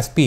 SP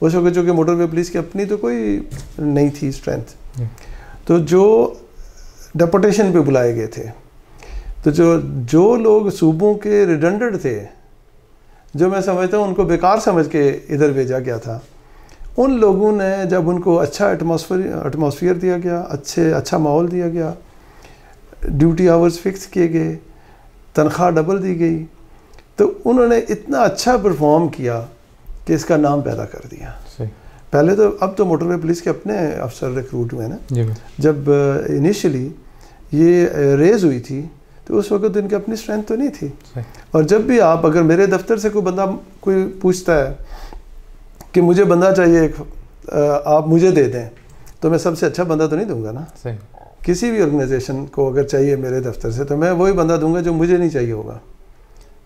اس وقت چونکہ motor وے police کی اپنی تو کوئی نہیں تھی اسٹرینتھ، تو جو ڈیپوٹیشن پہ بلائے گئے تھے، تو جو لوگ صوبوں کے ریڈنڈنٹ تھے، جو میں سمجھتا ہوں ان کو بیکار سمجھ کے ادھر بھیجا گیا تھا، ان لوگوں نے جب ان کو اچھا ایٹماسفیئر دیا گیا، اچھا ماحول دیا گیا، ڈیوٹی آورز فکس کیے گئے، تنخواہ ڈبل دی گئی، تو انہوں نے اتنا اچھا پرفارم کیا کہ اس کا نام پیدا کر دیا. پہلے تو اب تو موٹر وے پولیس کے اپنے افسر ریکروٹ ہوئے نا. جب انیشلی یہ ریز ہوئی تھی تو اس وقت ان کی اپنی اسٹرینتھ تو نہیں تھی. اور جب بھی آپ اگر میرے دفتر سے کوئی بندہ کوئی پوچھتا ہے کہ مجھے بندہ چاہیے آپ مجھے دے دیں، تو میں سب سے اچھا بندہ تو نہیں دوں گا نا. کسی بھی آرگنائزیشن کو اگر چاہیے میرے دفتر سے تو میں وہی بندہ دوں گا جو مجھے نہیں چاہیے ہوگا،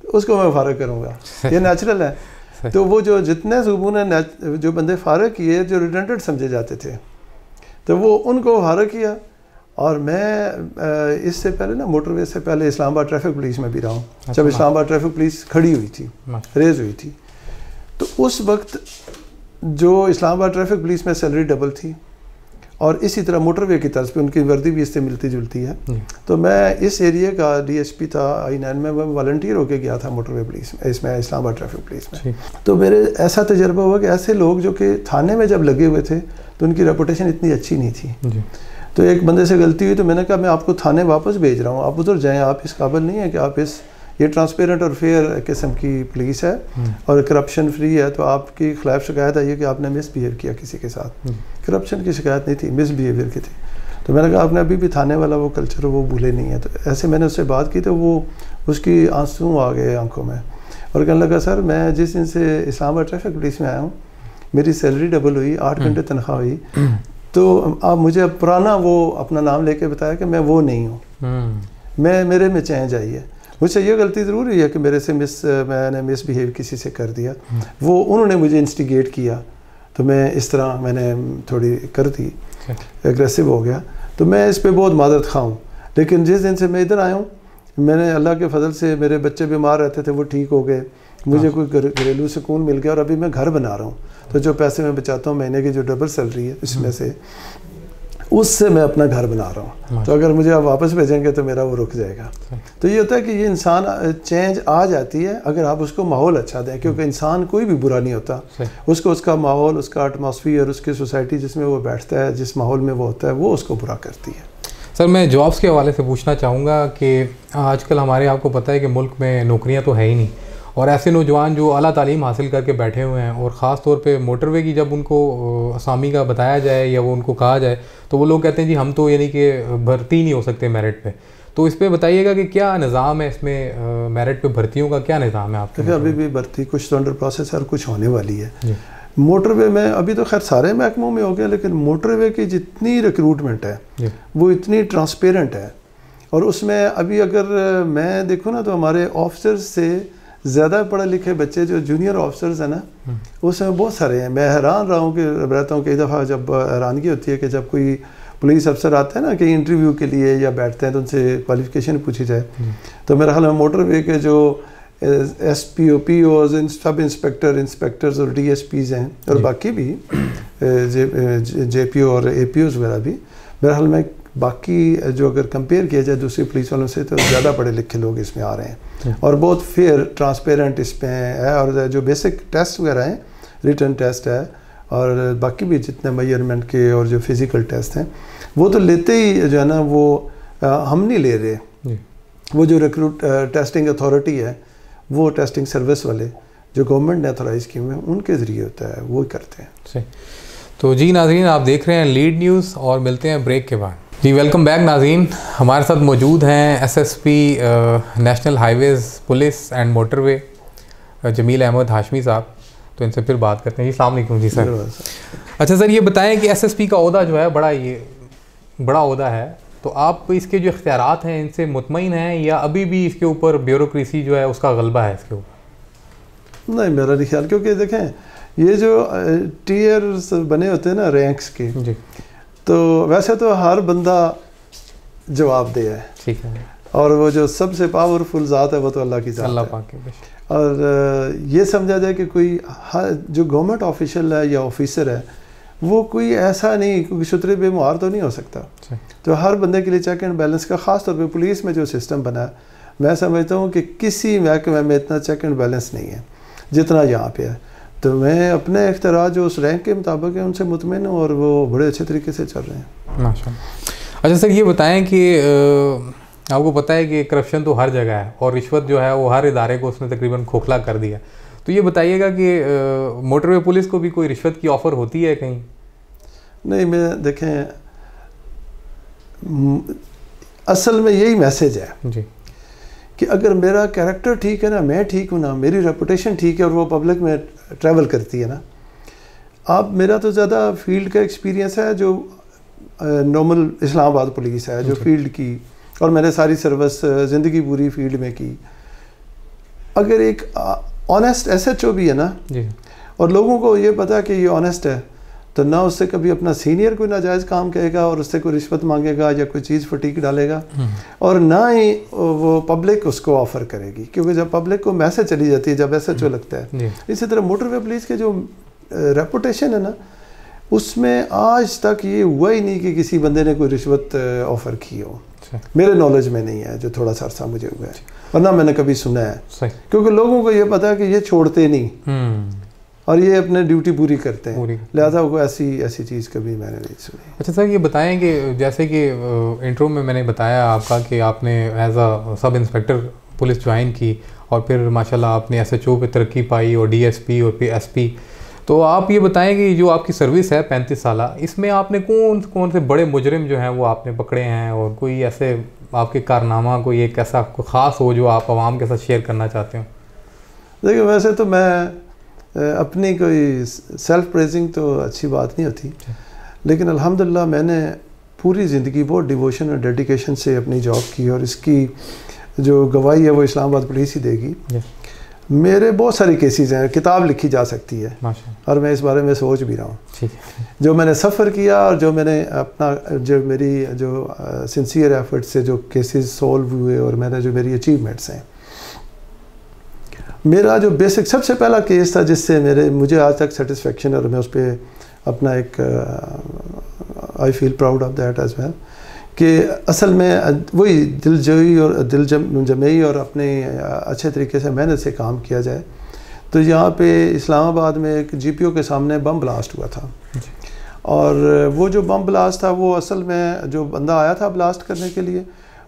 اس کو میں فارغ کروں گا. یہ نیچرل ہے. تو وہ جو جتنے صوبوں نے جو بندے فارغ کیے جو ریڈنڈنٹ سمجھے جاتے تھے، تو وہ ان کو فارغ کیا. اور میں اس سے پہلے نا موٹر وے سے پہلے اسلام آباد ٹریفک پولیس میں بھی رہا ہوں. جب اسلام آباد ٹریفک پولیس کھڑی ہوئی تھی، ریز ہوئی تھی، تو اس وقت جو اسلام آباد ٹریفک پولیس میں سیلری ڈبل تھی، اور اسی طرح موٹر وے کی طرز پہ ان کی وردی بھی اس سے ملتی جلتی ہے. تو میں اس ایریے کا ڈی ایس پی تھا I9 میں، میں والنٹیئر ہو کے گیا تھا موٹر وے پولیس میں، اس میں اسلام آباد ٹریفک پولیس میں. تو میرے ایسا تجربہ ہوا کہ ایسے لوگ جو کہ تھانے میں جب لگے ہوئے تھے تو ان کی ریپوٹیشن اتنی اچھی نہیں تھی. تو ایک بندے سے غلطی ہوئی تو میں نے کہا میں آپ کو تھانے واپس بھیج رہا ہوں، آپ ادھر جائیں، آپ اس قابل نہیں ہیں کہ آپ یہ ٹرانسپیرنٹ اور فیئر قسم کی پولیس ہے اور کرپشن فری ہے، تو آپ کی خلاف شکایت آئی ہے کہ آپ نے مس بیہیو کیا کسی کے ساتھ. کرپشن کی شکایت نہیں تھی، مس بیہیویئر کی تھی. تو میں نے کہا آپ نے ابھی بھی تھانے والا وہ کلچر وہ بھولے نہیں ہے. تو ایسے میں نے اس سے بات کی تو وہ اس کی آنسو آ گئے آنکھوں میں، اور کہنے لگا سر میں جس دن سے اسلام آباد ٹریفک پولیس میں آیا ہوں میری سیلری ڈبل ہوئی، 8 گھنٹے تنخواہ ہوئی، تو آپ مجھے پرانا وہ اپنا نام لے کے بتایا کہ میں وہ نہیں ہوں، میرے میں چینج آئی ہے. مجھ سے یہ غلطی ضرور ہوئی ہے کہ میرے سے میں نے مس بیہیو کسی سے کر دیا، وہ انہوں نے مجھے انسٹیگیٹ کیا، تو میں اس طرح میں نے تھوڑی کر دی، ایگریسو ہو گیا. تو میں اس پہ بہت معذرت خواہ ہوں. لیکن جس دن سے میں ادھر آیا ہوں، میں نے اللہ کے فضل سے میرے بچے بیمار رہتے تھے وہ ٹھیک ہو گئے، مجھے کوئی گھریلو سکون مل گیا، اور ابھی میں گھر بنا رہا ہوں. تو جو پیسے میں بچاتا ہوں مہینے کی جو ڈبل سیلری ہے اس میں سے، اس سے میں اپنا گھر بنا رہا ہوں. تو اگر مجھے آپ واپس بھیجیں گے تو میرا وہ رک جائے گا. تو یہ ہوتا ہے کہ یہ انسان چینج آ جاتی ہے اگر آپ اس کو ماحول اچھا دیں، کیونکہ انسان کوئی بھی برا نہیں ہوتا، اس کو اس کا ماحول، اس کا ایٹماسفیئر، اس کی سوسائٹی جس میں وہ بیٹھتا ہے، جس ماحول میں وہ ہوتا ہے، وہ اس کو برا کرتی ہے. سر میں جابس کے حوالے سے پوچھنا چاہوں گا کہ آج کل ہمارے آپ کو پتہ ہے کہ ملک میں نوکریاں تو ہے ہی نہیں، اور ایسے نوجوان جو اعلیٰ تعلیم حاصل کر کے بیٹھے ہوئے ہیں، اور خاص طور پہ موٹر وے کی جب ان کو اسامی کا بتایا جائے یا وہ ان کو کہا جائے تو وہ لوگ کہتے ہیں جی ہم تو یعنی کہ بھرتی نہیں ہو سکتے میرٹ پہ. تو اس پہ بتائیے گا کہ کیا نظام ہے اس میں، میرٹ پہ بھرتیوں کا کیا نظام ہے آپ کے؟ ابھی بھی بھرتی کچھ تو انڈر پروسیس ہے اور کچھ ہونے والی ہے. موٹر وے میں ابھی تو خیر سارے محکموں میں ہو گیا، لیکن موٹر وے کی جتنی ریکروٹمنٹ ہے وہ اتنی ٹرانسپیرنٹ ہے. اور اس میں ابھی اگر میں دیکھوں نا تو ہمارے آفیسرز سے زیادہ پڑھے لکھے بچے جو جونیئر آفیسرز ہیں نا اس میں بہت سارے ہیں. میں حیران رہا ہوں کہ رہتا ہوں کئی دفعہ جب حیرانگی ہوتی ہے کہ جب کوئی پولیس افسر آتا ہے نا کہ انٹرویو کے لیے یا بیٹھتے ہیں تو ان سے کوالیفیکیشن پوچھی جائے، تو میرا خیال ہے موٹر وے کے جو ایس پی او پی اوز، سب انسپیکٹرز اور ڈی ایس پیز ہیں، اور باقی بھی جے پی او اور اے پی اوز وغیرہ بھی، میرا خیال میں باقی جو اگر کمپیئر کیا جائے دوسری پولیس والوں سے تو زیادہ پڑھے لکھے لوگ اس میں آ رہے ہیں، اور بہت فیئر ٹرانسپیرنٹ اس پہ ہے. اور جو بیسک ٹیسٹ وغیرہ ہیں، ریٹن ٹیسٹ ہے، اور باقی بھی جتنے میئرمنٹ کے اور جو فزیکل ٹیسٹ ہیں وہ تو لیتے ہی جو ہے نا، وہ ہم نہیں لے رہے. وہ جو ریکروٹ ٹیسٹنگ اتھارٹی ہے، وہ ٹیسٹنگ سروس والے جو گورنمنٹ نے اتھرائز کیے ہوئے ہیں ان کے ذریعے ہوتا ہے، وہ کرتے ہیں. تو جی ناظرین آپ دیکھ رہے ہیں لیڈ نیوز، اور ملتے ہیں بریک کے بعد. جی ویلکم بیک ناظرین. ہمارے ساتھ موجود ہیں S S P national high ways police and motor وے جمیل احمد ہاشمی صاحب. تو ان سے پھر بات کرتے ہیں. جی السلام علیکم. جی سر. اچھا سر یہ بتائیں کہ ایس ایس پی کا عہدہ جو ہے بڑا عہدہ ہے، تو آپ اس کے جو اختیارات ہیں ان سے مطمئن ہیں یا ابھی بھی اس کے اوپر بیوروکریسی جو ہے اس کا غلبہ ہے اس کے اوپر؟ نہیں میرا نہیں خیال، کیونکہ دیکھیں یہ جو ٹیئرز بنے ہوتے ہیں نا رینکس کے، جی تو ویسے تو ہر بندہ جواب دہ ہے، ٹھیک ہے، اور وہ جو سب سے پاورفل ذات ہے وہ تو اللہ کی ذات ہے. اللہ پاک ہے. اور یہ سمجھا جائے کہ کوئی جو گورنمنٹ آفیشل ہے یا آفیسر ہے وہ کوئی ایسا نہیں، کیونکہ شترے بے مہار تو نہیں ہو سکتا. تو ہر بندے کے لیے چیک اینڈ بیلنس کا، خاص طور پہ پولیس میں جو سسٹم بنا ہے، میں سمجھتا ہوں کہ کسی محکمے میں اتنا چیک اینڈ بیلنس نہیں ہے جتنا یہاں پہ ہے. تو میں اپنے اختراع جو اس رینک کے مطابق ہیں ان سے مطمئن ہوں، اور وہ بڑے اچھے طریقے سے چل رہے ہیں. ماشاء اللہ. اچھا سر، یہ بتائیں کہ آپ کو پتہ ہے کہ کرپشن تو ہر جگہ ہے، اور رشوت جو ہے وہ ہر ادارے کو اس نے تقریباً کھوکھلا کر دیا. تو یہ بتائیے گا کہ موٹر وے پولیس کو بھی کوئی رشوت کی آفر ہوتی ہے کہیں؟ نہیں، میں دیکھیں اصل میں یہی میسیج ہے جی کہ اگر میرا کیریکٹر ٹھیک ہے نا، میں ٹھیک ہوں نا، میری ریپوٹیشن ٹھیک ہے اور وہ پبلک میں ٹریول کرتی ہے نا. آپ میرا تو زیادہ فیلڈ کا ایکسپیرینس ہے، جو نارمل اسلام آباد پولیس ہے جو فیلڈ کی، اور میں نے ساری سروس زندگی پوری فیلڈ میں کی. اگر ایک آنیسٹ ایس ایچ او بھی ہے نا، اور لوگوں کو یہ پتا کہ یہ آنیسٹ ہے، تو نہ اس سے کبھی اپنا سینئر کوئی ناجائز کام کہے گا اور اس سے کوئی رشوت مانگے گا یا کوئی چیز فٹیک ڈالے گا، اور نہ ہی وہ پبلک اس کو آفر کرے گی، کیونکہ جب پبلک کو میسج چلی جاتی ہے، جب ایس ایچ او لگتا ہے. اسی طرح موٹر وے پولیس کے جو ریپوٹیشن ہے نا، اس میں آج تک یہ ہوا ہی نہیں کہ کسی بندے نے کوئی رشوت آفر کی ہو. میرے نالج میں نہیں ہے، جو تھوڑا سا عرصہ مجھے ہوا ہے، اور نہ میں نے کبھی سنا ہے، کیونکہ لوگوں کو یہ پتا ہے کہ یہ چھوڑتے نہیں اور یہ اپنے ڈیوٹی پوری کرتے ہیں، لہٰذا وہ ایسی چیز کبھی میں نے نہیں سنی. اچھا سر، یہ بتائیں کہ جیسے کہ انٹرو میں نے بتایا آپ کا کہ آپ نے as a sub inspector police join کی، اور پھر ماشاءاللہ آپ نے ایس ایچ او پہ ترقی پائی، اور ڈی ایس پی اور پھر ایس پی. تو آپ یہ بتائیں کہ جو آپ کی سروس ہے 35 سالہ، اس میں آپ نے کون سے بڑے مجرم جو ہیں وہ آپ نے پکڑے ہیں، اور کوئی ایسے آپ کے کارنامہ کوئی ایک ایسا خاص ہو جو آپ عوام کے ساتھ شیئر کرنا چاہتے ہوں؟ دیکھیں، ویسے تو میں اپنی کوئی سیلف پریزنگ تو اچھی بات نہیں ہوتی، لیکن الحمدللہ میں نے پوری زندگی بہت ڈیووشن اور ڈیڈیکیشن سے اپنی جاب کی، اور اس کی جو گواہی ہے وہ اسلام آباد پولیس ہی دے گی. میرے بہت ساری کیسز ہیں، کتاب لکھی جا سکتی ہے، اور میں اس بارے میں سوچ بھی رہا ہوں. جو میں نے سفر کیا، اور جو میں نے اپنا میری جو سنسیئر ایفرٹ سے جو کیسز سولو ہوئے، اور میں نے جو میری اچیومنٹس ہیں. میرا جو بیسک سب سے پہلا کیس تھا جس سے مجھے آج تک سیٹسفیکشن ہے، اور میں اس پہ اپنا ایک I feel proud of that as well, کہ اصل میں وہی دلجوئی اور دل جمعی اور اپنے اچھے طریقے سے محنت سے کام کیا جائے. تو یہاں پہ اسلام آباد میں ایک جی پی او کے سامنے بم بلاسٹ ہوا تھا، اور وہ جو بم بلاسٹ تھا وہ اصل میں جو بندہ آیا تھا بلاسٹ کرنے کے لیے،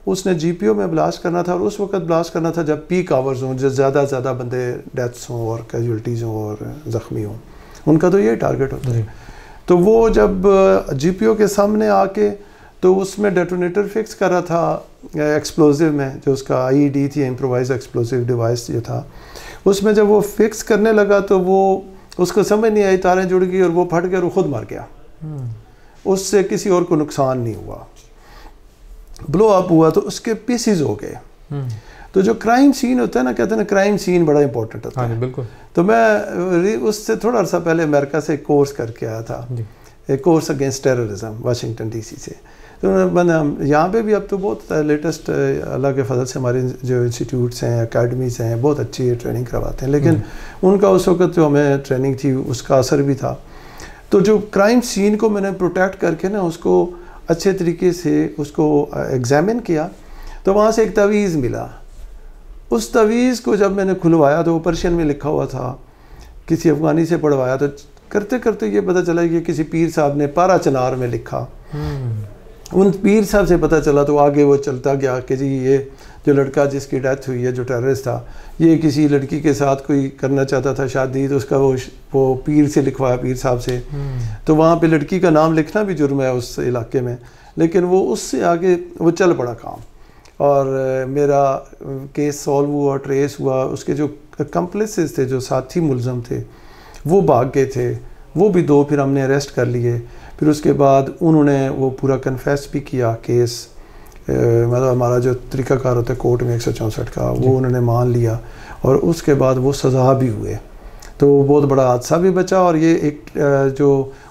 اس نے جی پی او میں بلاسٹ کرنا تھا، اور اس وقت بلاسٹ کرنا تھا جب پیک آورز ہوں، جو زیادہ سے زیادہ بندے ڈیتھس ہوں اور کیجولٹیز ہوں اور زخمی ہوں. ان کا تو یہ ٹارگٹ ہوتا ہے. تو وہ جب جی پی او کے سامنے آ کے تو اس میں ڈیٹونیٹر فکس کر رہا تھا ایکسپلوزیو میں، جو اس کا آئی ای ڈی تھی، امپرووائز ایکسپلوزیو ڈیوائس جو تھا، اس میں جب وہ فکس کرنے لگا تو وہ اس کو سمجھ نہیں آئی، تاریں جڑ گئی اور وہ پھٹ گیا اور وہ خود مر گیا. اس سے کسی اور کو نقصان نہیں ہوا. بلو اپ ہوا تو اس کے پیسز ہو گئے. تو جو کرائم سین ہوتا ہے نا، کہتے ہیں نا کرائم سین بڑا امپورٹنٹ ہوتا ہے. بالکل. تو میں اس سے تھوڑا عرصہ پہلے امریکہ سے ایک کورس کر کے آیا تھا، ایک course against terrorism, Washington D C سے. تو یہاں پہ بھی اب تو بہت لیٹسٹ اللہ کے فضل سے ہمارے جو انسٹیٹیوٹس ہیں، اکیڈمیز ہیں، بہت اچھی ٹریننگ کرواتے ہیں، لیکن ان کا اس وقت جو ہمیں ٹریننگ تھی اس کا اثر بھی تھا. تو جو کرائم سین کو میں نے پروٹیکٹ کر کے نا اس کو اچھے طریقے سے اس کو ایگزامن کیا، تو وہاں سے ایک تعویذ ملا. اس تعویذ کو جب میں نے کھلوایا تو وہ پرشین میں لکھا ہوا تھا، کسی افغانی سے پڑھوایا، تو کرتے کرتے یہ پتہ چلا کہ کسی پیر صاحب نے پارا چنار میں لکھا. ان پیر صاحب سے پتہ چلا تو آگے وہ چلتا گیا کہ جی یہ جو لڑکا جس کی ڈیتھ ہوئی ہے، جو ٹیررسٹ تھا، یہ کسی لڑکی کے ساتھ کوئی کرنا چاہتا تھا شادی، تو اس کا وہ پیر سے لکھوایا، پیر صاحب سے. تو وہاں پہ لڑکی کا نام لکھنا بھی جرم ہے اس علاقے میں، لیکن وہ اس سے آگے وہ چل پڑا کام، اور میرا کیس سولو ہوا، ٹریس ہوا. اس کے جو کمپلیسز تھے، جو ساتھی ملزم تھے، وہ بھاگ گئے تھے، وہ بھی 2 پھر ہم نے اریسٹ کر لیے. پھر اس کے بعد انہوں نے وہ پورا کنفیس بھی کیا کیس، مطلب ہمارا جو طریقہ کار ہوتا ہے کورٹ میں 164 کا، وہ انہوں نے مان لیا، اور اس کے بعد وہ سزا بھی ہوئے. تو بہت بڑا حادثہ بھی بچا. اور یہ ایک جو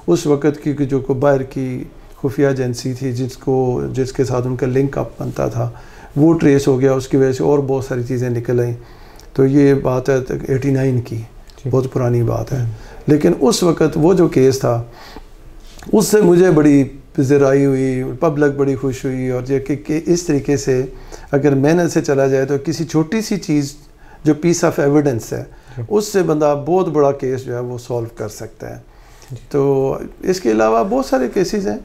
اس وقت کی جو باہر کی خفیہ ایجنسی تھی جس کے ساتھ ان کا لنک اپ بنتا تھا، وہ ٹریس ہو گیا. اس کی وجہ سے اور بہت ساری چیزیں نکل آئیں. تو یہ بات ہے 89 کی، بہت پرانی بات ہے. لیکن اس وقت وہ جو کیس تھا اس سے مجھے بڑی پذیرائی ہوئی، پبلک بڑی خوش ہوئی. اور یہ کہ اس طریقے سے اگر محنت سے چلا جائے تو کسی چھوٹی سی چیز جو پیس آف ایویڈنس ہے اس سے بندہ بہت بڑا کیس جو ہے وہ سولو کر سکتا ہے. تو اس کے علاوہ بہت سارے کیسز ہیں،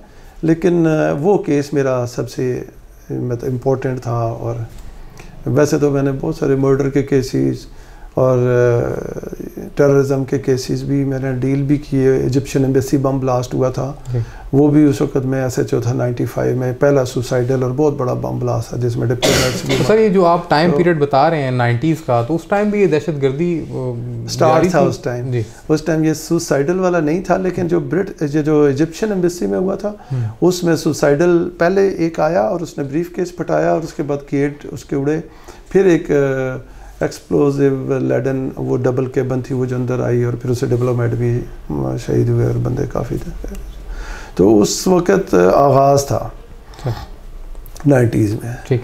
لیکن وہ کیس میرا سب سے مطلب امپورٹنٹ تھا. اور ویسے تو میں نے بہت سارے مرڈر کے کیسز اور ٹیررزم کے کیسز بھی میں نے ڈیل بھی کیے. ایجپشن ایمبیسی بم بلاسٹ ہوا تھا، وہ بھی اس وقت میں SHO تھا 95 میں، پہلا سوسائڈل اور بہت بڑا بم بلاسٹ تھا جس میں ڈپلومیٹس بھی. سر یہ جو آپ ٹائم پیریڈ بتا رہے ہیں 90s کا، تو اس ٹائم بھی یہ دہشت گردی سٹارٹ تھا. اس ٹائم یہ سوسائڈل والا نہیں تھا، لیکن جو ایجپشن ایمبیسی میں ہوا تھا اس میں سوسائڈل پہلے ایک آیا اور اس نے بریف کیس پھٹایا اور اس کے بعد گیٹ اس کے اڑے. پھر ایک ایکسپلوزیو لیڈن وہ ڈبل کیبن تھی وہ جو اندر آئی، اور پھر اسے ڈپلومیٹ بھی شہید ہوئے اور بندے کافی تھے. تو اس وقت آغاز تھا 90s میں. ٹھیک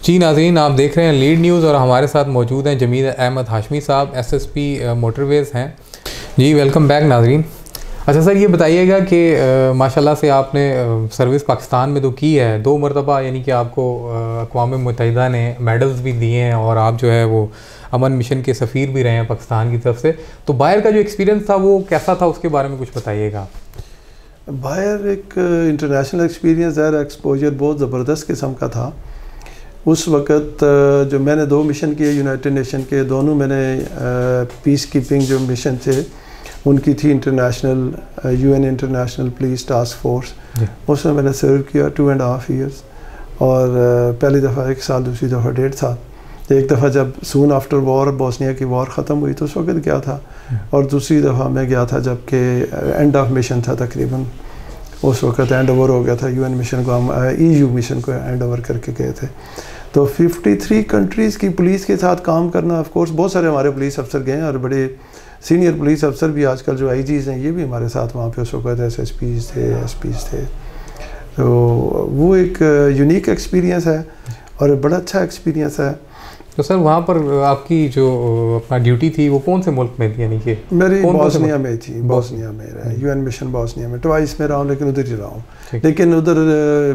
جی ناظرین، آپ دیکھ رہے ہیں لیڈ نیوز اور ہمارے ساتھ موجود ہیں جمیل احمد ہاشمی صاحب، SSP موٹر ویز ہیں. جی ویلکم بیک ناظرین. اچھا سر یہ بتائیے گا کہ ماشاءاللہ سے آپ نے سروس پاکستان میں تو کی ہے 2 مرتبہ، یعنی کہ آپ کو اقوام متحدہ نے میڈلز بھی دیے ہیں اور آپ جو ہے وہ امن مشن کے سفیر بھی رہے ہیں پاکستان کی طرف سے. تو باہر کا جو ایکسپیرینس تھا وہ کیسا تھا، اس کے بارے میں کچھ بتائیے گا. باہر ایک انٹرنیشنل ایکسپیرینس ہے، ایکسپوجر بہت زبردست قسم کا تھا. اس وقت جو میں نے 2 مشن کیے یونائٹڈ نیشن کے، دونوں میں نے پیس کیپنگ جو مشن تھے ان کی تھی international UN international police task force. اس میں نے سرو کیا 2.5 ایئرس، اور پہلی دفعہ 1 سال، دوسری دفعہ 1.5 سال. ایک دفعہ جب سون آفٹر وار بوسنیا کی وار ختم ہوئی تو اس وقت گیا تھا، اور دوسری دفعہ میں گیا تھا جب کہ اینڈ آف مشن تھا تقریباً. اس وقت ہینڈ اوور ہو گیا تھا UN مشن کو، ہم EU مشن کو ہینڈ اوور کر کے گئے تھے. تو 53 کنٹریز کی پولیس کے ساتھ کام کرنا، آف کورس بہت سارے ہمارے پولیس افسر گئے ہیں، اور بڑے سینئر پولیس افسر بھی آج کل جو IGs ہیں یہ بھی ہمارے ساتھ وہاں پہ اس وقت SSPs تھے، SPs تھے. تو وہ ایک یونیک ایکسپیرینس ہے اور بڑا اچھا ایکسپیرینس ہے. تو سر وہاں پر آپ کی جو اپنا ڈیوٹی تھی وہ کون سے ملک میں تھی، یعنی کہ میری بوسنیا میں تھی. بوسنیا میں UN مشن بوسنیا میں 2 میں رہا ہوں، لیکن ادھر ہی رہا ہوں. لیکن ادھر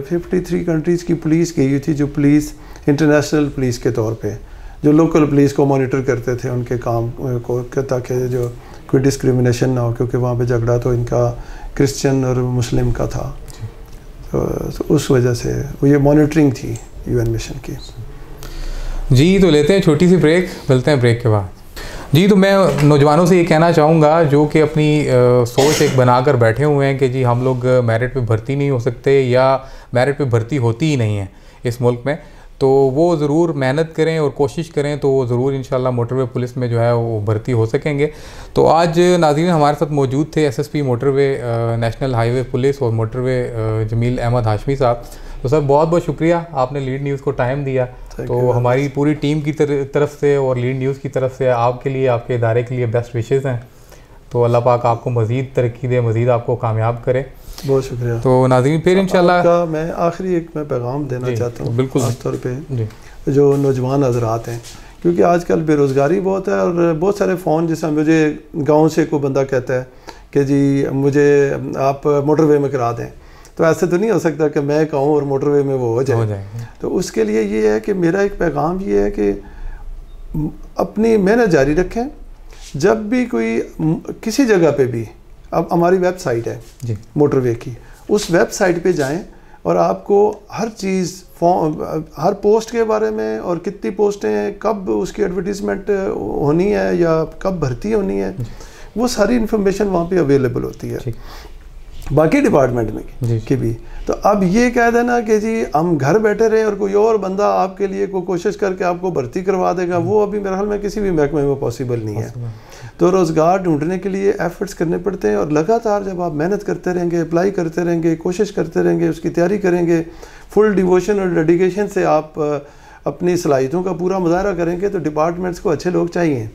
53 کنٹریز کی پولیس گئی تھی، جو پولیس انٹرنیشنل پولیس کے طور پہ جو لوکل پولیس کو مانیٹر کرتے تھے ان کے کام کو، تاکہ جو کوئی ڈسکریمنیشن نہ ہو، کیونکہ وہاں پہ جھگڑا تو ان کا کرسچن اور مسلم کا تھا. تو اس وجہ سے وہ یہ مانیٹرنگ تھی UN مشن کی. جی تو لیتے ہیں چھوٹی سی بریک، ملتے ہیں بریک کے بعد. جی تو میں نوجوانوں سے یہ کہنا چاہوں گا جو کہ اپنی سوچ ایک بنا کر بیٹھے ہوئے ہیں کہ جی ہم لوگ میرٹ پہ بھرتی نہیں ہو سکتے یا میرٹ پہ بھرتی ہوتی ہی نہیں ہے اس ملک میں، تو وہ ضرور محنت کریں اور کوشش کریں تو وہ ضرور انشاءاللہ موٹر وے پولیس میں جو ہے وہ بھرتی ہو سکیں گے. تو آج ناظرین ہمارے ساتھ موجود تھے SSP موٹر وے نیشنل ہائی وے پولیس اور موٹر وے جمیل احمد ہاشمی صاحب. تو سر بہت بہت شکریہ، آپ نے لیڈ نیوز کو ٹائم دیا. تو ہماری پوری ٹیم کی طرف سے اور لیڈ نیوز کی طرف سے آپ کے لیے، آپ کے ادارے کے لیے بیسٹ وشز ہیں. تو اللہ پاک آپ کو مزید ترقی دے، مزید آپ کو کامیاب کرے. بہت شکریہ. تو ناظرین پھر انشاءاللہ میں آخری ایک میں پیغام دینا چاہتا ہوں، بالکل خاص طور پہ جو نوجوان حضرات ہیں، کیونکہ آج کل بے روزگاری بہت ہے اور بہت سارے فون، جیسے مجھے گاؤں سے کوئی بندہ کہتا ہے کہ جی مجھے آپ موٹر وے میں کرا دیں، تو ایسے تو نہیں ہو سکتا کہ میں کہوں اور موٹر وے میں وہ ہو جائے. تو اس کے لیے یہ ہے کہ میرا ایک پیغام یہ ہے کہ اپنی محنت جاری رکھیں. جب بھی کوئی کسی جگہ پہ بھی، اب ہماری ویب سائٹ ہے موٹر وے کی، اس ویب سائٹ پہ جائیں اور آپ کو ہر چیز، ہر پوسٹ کے بارے میں اور کتنی پوسٹیں ہیں، کب اس کی ایڈورٹیزمنٹ ہونی ہے یا کب بھرتی ہونی ہے، وہ ساری انفارمیشن وہاں پہ اویلیبل ہوتی ہے باقی ڈپارٹمنٹ میں کی بھی. تو اب یہ کہہ دینا کہ جی ہم گھر بیٹھے رہیں اور کوئی اور بندہ آپ کے لیے کوئی کوشش کر کے آپ کو بھرتی کروا دے گا، وہ ابھی میرے خیال میں کسی بھی محکمے میں پاسبل نہیں ہے. تو روزگار ڈھونڈنے کے لیے ایفرٹس کرنے پڑتے ہیں، اور لگاتار جب آپ محنت کرتے رہیں گے، اپلائی کرتے رہیں گے، کوشش کرتے رہیں گے، اس کی تیاری کریں گے، فل ڈیووشن اور ڈیڈیکیشن سے آپ اپنی صلاحیتوں کا پورا مظاہرہ کریں گے، تو ڈپارٹمنٹس کو اچھے لوگ چاہیے.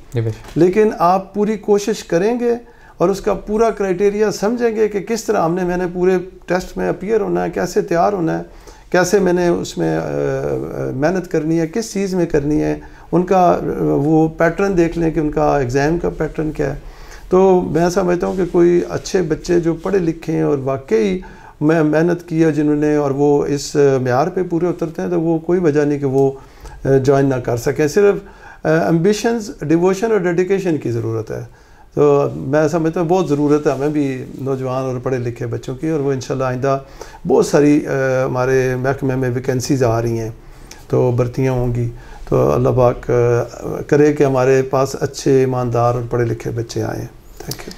لیکن آپ پوری کوشش کریں گے اور اس کا پورا کرائٹیریا سمجھیں گے کہ کس طرح میں نے پورے ٹیسٹ میں اپیئر ہونا ہے، کیسے تیار ہونا ہے، کیسے میں نے اس میں محنت کرنی ہے، کس چیز میں کرنی ہے، ان کا وہ پیٹرن دیکھ لیں کہ ان کا ایگزام کا پیٹرن کیا ہے. تو میں سمجھتا ہوں کہ کوئی اچھے بچے جو پڑھے لکھے ہیں اور واقعی میں محنت کی ہے جنہوں نے, اور وہ اس معیار پہ پورے اترتے ہیں, تو وہ کوئی وجہ نہیں کہ وہ جوائن نہ کر سکیں. صرف ایمبیشنز, ڈیووشن اور ڈیڈیکیشن کی ضرورت ہے. تو میں سمجھتا ہوں بہت ضرورت ہے ہمیں بھی نوجوان اور پڑھے لکھے بچوں کی, اور وہ انشاءاللہ آئندہ بہت ساری ہمارے محکمے میں ویکینسیز آ رہی ہیں, تو بھرتیاں ہوں گی. تو اللہ پاک کرے کہ ہمارے پاس اچھے ایماندار اور پڑھے لکھے بچے آئیں. Thank you.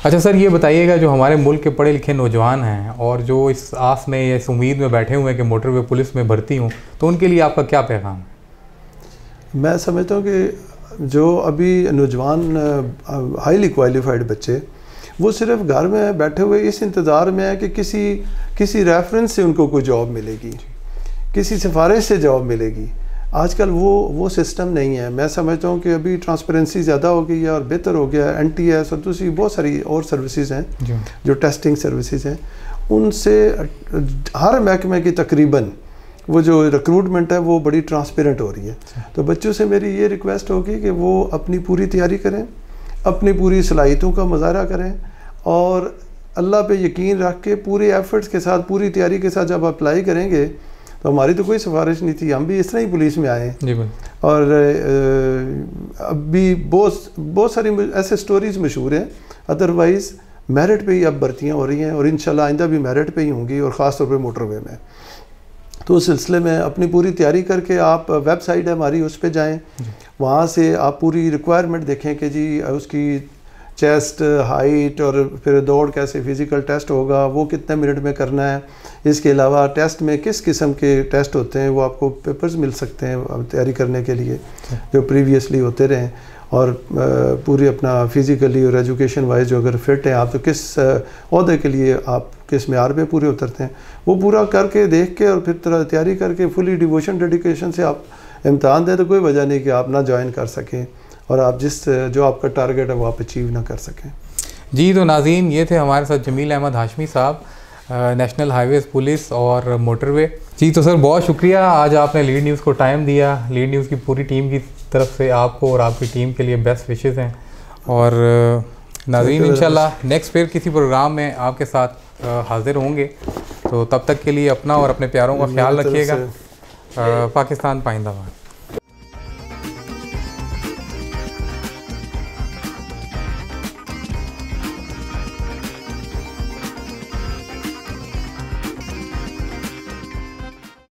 اچھا سر, یہ بتائیے گا جو ہمارے ملک کے پڑھے لکھے نوجوان ہیں اور جو اس آس میں یا اس امید میں بیٹھے ہوئے ہیں کہ موٹر وے پولیس میں بھرتی ہوں, تو ان کے لیے آپ کا کیا پیغام ہے؟ میں سمجھتا ہوں کہ جو ابھی نوجوان ہائیلی کوالیفائڈ بچے, وہ صرف گھر میں بیٹھے ہوئے اس انتظار میں ہے کہ کسی ریفرنس سے ان کو کوئی جاب ملے گی, کسی سفارش سے جاب ملے گی. آج کل وہ سسٹم نہیں ہے. میں سمجھتا ہوں کہ ابھی ٹرانسپیرنسی زیادہ ہو گئی ہے اور بہتر ہو گیا ہے. این ٹی ایس اور دوسری بہت ساری اور سروسز ہیں جو ٹیسٹنگ سروسز ہیں, ان سے ہر محکمے کی تقریباً وہ جو ریکروٹمنٹ ہے وہ بڑی ٹرانسپیرنٹ ہو رہی ہے. تو بچوں سے میری یہ ریکویسٹ ہوگی کہ وہ اپنی پوری تیاری کریں, اپنی پوری صلاحیتوں کا مظاہرہ کریں, اور اللہ پہ یقین رکھ کے پورے ایفرٹس کے ساتھ, پوری تیاری کے ساتھ جب اپلائی کریں گے, تو ہماری تو کوئی سفارش نہیں تھی, ہم بھی اس طرح ہی پولیس میں آئے ہیں. اور اب بھی بہت ساری ایسے سٹوریز مشہور ہیں. ادروائز میرٹ پہ ہی اب بھرتیاں ہو رہی ہیں, اور انشاءاللہ آئندہ بھی میرٹ پہ ہی ہوں گی, اور خاص طور پہ موٹر وے میں. تو اس سلسلے میں اپنی پوری تیاری کر کے آپ ویب سائٹ ہے ہماری, اس پہ جائیں, وہاں سے آپ پوری ریکوائرمنٹ دیکھیں کہ جی اس کی چیسٹ ہائٹ, اور پھر دوڑ کیسے, فزیکل ٹیسٹ ہوگا وہ کتنے منٹ میں کرنا ہے. اس کے علاوہ ٹیسٹ میں کس قسم کے ٹیسٹ ہوتے ہیں, وہ آپ کو پیپرز مل سکتے ہیں تیاری کرنے کے لیے جو پریویسلی ہوتے رہیں. اور پوری اپنا فزیکلی اور ایجوکیشن وائز جو اگر فٹ ہیں آپ, تو کس عہدے کے لیے آپ کس معیار پہ پورے اترتے ہیں, وہ پورا کر کے دیکھ کے اور پھر تیاری کر کے فلی ڈیووشن ڈیڈیکیشن سے آپ امتحان دیں, تو کوئی وجہ نہیں کہ آپ نہ جوائن کر سکیں اور آپ جو آپ کا ٹارگیٹ ہے وہ آپ اچیو نہ کر سکیں. جی تو ناظرین, یہ تھے ہمارے ساتھ جمیل احمد ہاشمی صاحب, نیشنل ہائی ویز پولیس اور موٹر وے. جی تو سر بہت شکریہ, آج آپ نے لیڈ نیوز کو ٹائم دیا. لیڈ نیوز کی پوری ٹیم کی طرف سے آپ کو اور آپ کی ٹیم کے لیے بیسٹ وشز ہیں. اور ناظرین انشاءاللہ نیکسٹ پھر کسی پروگرام میں آپ کے ساتھ حاضر ہوں گے, تو تب تک کے لیے اپنا اور اپنے پیاروں کا خیال رکھیے گا. پاکستان پائندہ باد.